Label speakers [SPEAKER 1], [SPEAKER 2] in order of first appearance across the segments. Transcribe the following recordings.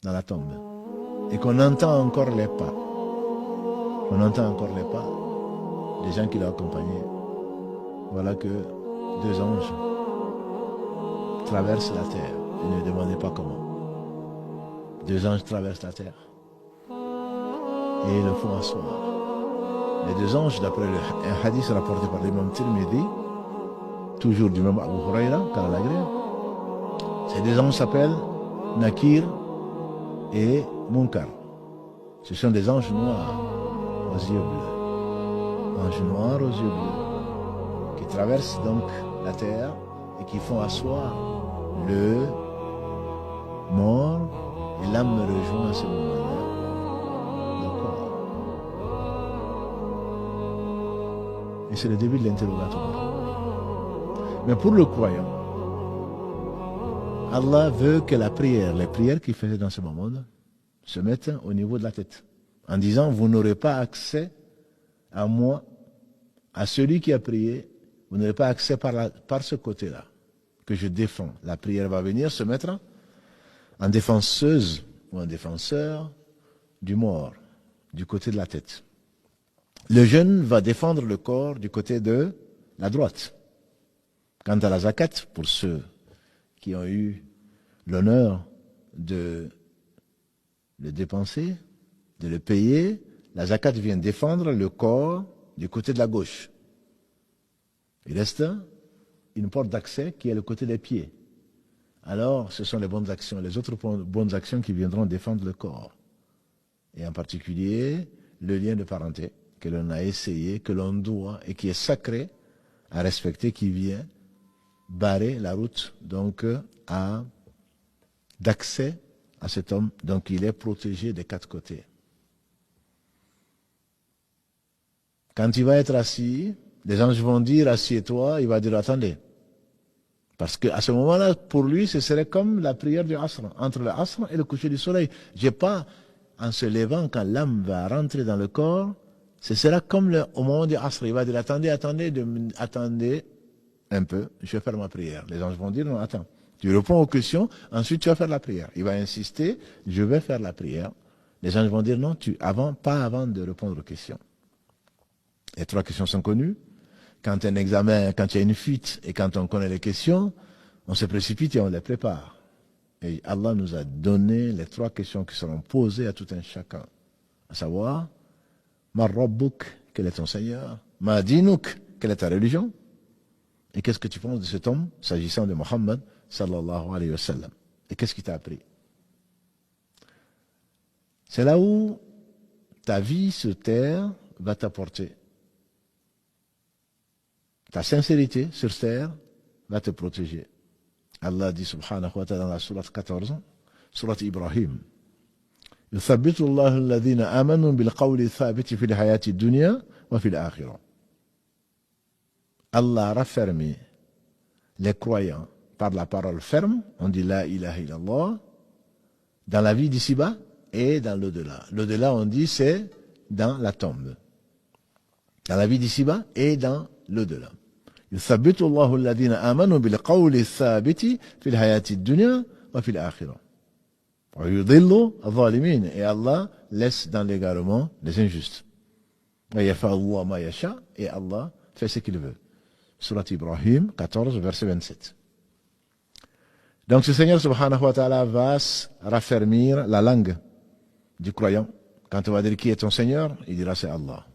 [SPEAKER 1] dans la tombe et qu'on entend encore les pas. On entend encore les pas des gens qui l'ont accompagné. Voilà que deux anges traversent la terre. Et ne demandez pas comment. Deux anges traversent la terre et le font asseoir. Les deux anges, d'après un hadith rapporté par l'imam Tirmidhi, toujours du même Abu Huraira, car la grève, ces deux anges s'appellent Nakir et Munkar. Ce sont des anges noirs aux yeux bleus. Anges noirs aux yeux bleus, qui traversent donc la terre et qui font asseoir le mort, et l'âme me rejoint à ce moment-là. Et c'est le début de l'interrogatoire. Mais pour le croyant, Allah veut que la prière, les prières qu'il faisait dans ce moment, se mettent au niveau de la tête. En disant, vous n'aurez pas accès à moi, à celui qui a prié, vous n'aurez pas accès par ce côté-là, que je défends. La prière va venir se mettre en défenseuse ou en défenseur du mort, du côté de la tête. Le jeûne va défendre le corps du côté de la droite. Quant à la zakat, pour ceux qui ont eu l'honneur de le dépenser, de le payer, la zakat vient défendre le corps du côté de la gauche. Il reste une porte d'accès qui est le côté des pieds. Alors, ce sont les bonnes actions, les autres bonnes actions qui viendront défendre le corps. Et en particulier, le lien de parenté que l'on a essayé, que l'on doit et qui est sacré à respecter, qui vient barrer la route donc d'accès à cet homme. Donc il est protégé des quatre côtés. Quand il va être assis, les anges vont dire assieds-toi, il va dire attendez. Parce qu'à ce moment-là, pour lui, ce serait comme la prière du Asr, entre le Asr et le coucher du soleil. J'ai pas, en se levant, quand l'âme va rentrer dans le corps, ce sera comme au moment du Asr. Il va dire attendez un peu, je vais faire ma prière. Les anges vont dire non, attends. Tu réponds aux questions, ensuite tu vas faire la prière. Il va insister, je vais faire la prière. Les anges vont dire non, pas avant de répondre aux questions. Les trois questions sont connues. Quand un examen, quand il y a une fuite et quand on connaît les questions, on se précipite et on les prépare. Et Allah nous a donné les trois questions qui seront posées à tout un chacun. À savoir, Ma Rabbuk, quel est ton Seigneur? Ma Dinuk, quelle est ta religion? Et qu'est-ce que tu penses de cet homme, s'agissant de Mohammed, sallallahu alayhi wa sallam? Et qu'est-ce qu'il t'a appris? C'est là où ta vie sur terre va t'apporter. Ta sincérité sur terre va te protéger. Allah dit subhanahu wa ta'ala dans la sourate 14, sourate Ibrahim. يثبت الله الذين آمنوا بالقول الثابت في الحياة الدنيا وفي الآخرة. Allah raffermit les croyants par la parole ferme, on dit la ilaha illallah, dans la vie d'ici-bas et dans l'au-delà. L'au-delà, on dit, c'est dans la tombe. Dans la vie d'ici-bas et dans l'au-delà. يثبت الله الذين آمنوا بالقول الثابت في الحياة الدنيا وفي الآخرة. ويضل الظالمين. Et Allah laisse dans l'égarement les injustes. ويفعل الله ما يشاء. Et Allah fait ce qu'il veut. Surat Ibrahim 14, verset 27. Donc ce Seigneur subhanahu wa ta'ala va raffermir la langue du croyant. Quand on va dire qui est ton Seigneur, il dira c'est Allah.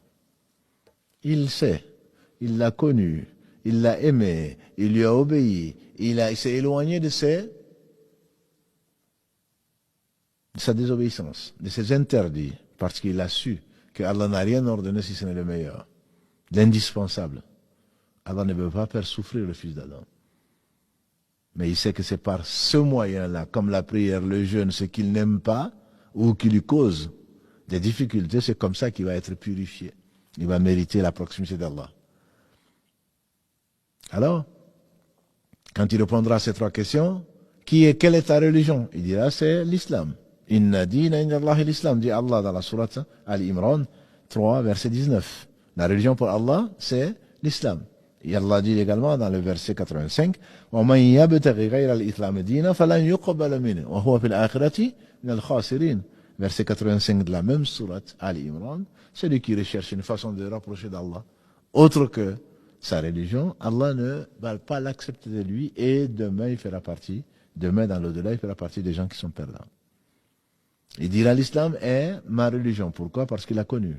[SPEAKER 1] Il sait, il l'a connu, il l'a aimé, il lui a obéi, il s'est éloigné de sa désobéissance, de ses interdits, parce qu'il a su que Allah n'a rien ordonné si ce n'est le meilleur, l'indispensable. Allah ne veut pas faire souffrir le fils d'Adam. Mais il sait que c'est par ce moyen-là, comme la prière, le jeûne, ce qu'il n'aime pas, ou qui lui cause des difficultés, c'est comme ça qu'il va être purifié. Il va mériter la proximité d'Allah. Alors, quand il répondra à ces trois questions, quelle est ta religion? Il dira, c'est l'islam. Inna dina inda Allahi l'islam, dit Allah dans la sourate Al-Imran 3, verset 19. La religion pour Allah, c'est l'islam. Et Allah dit également dans le verset 85, وَمَنْ يَبْتَغِ غَيْرَ الْإِسْلَامِ دِينًا فَلَنْ يُقْبَلَ مِنْهُ وَهُوَ فِي الْآخِرَةِ مِنَ الْخَاسِرِينَ. Verset 85 de la même sourate Ali Imran, celui qui recherche une façon de rapprocher d'Allah autre que sa religion, Allah ne va pas l'accepter de lui et demain dans l'au-delà, il fera partie des gens qui sont perdants. Il dira l'islam est ma religion. Pourquoi? Parce qu'il a connu.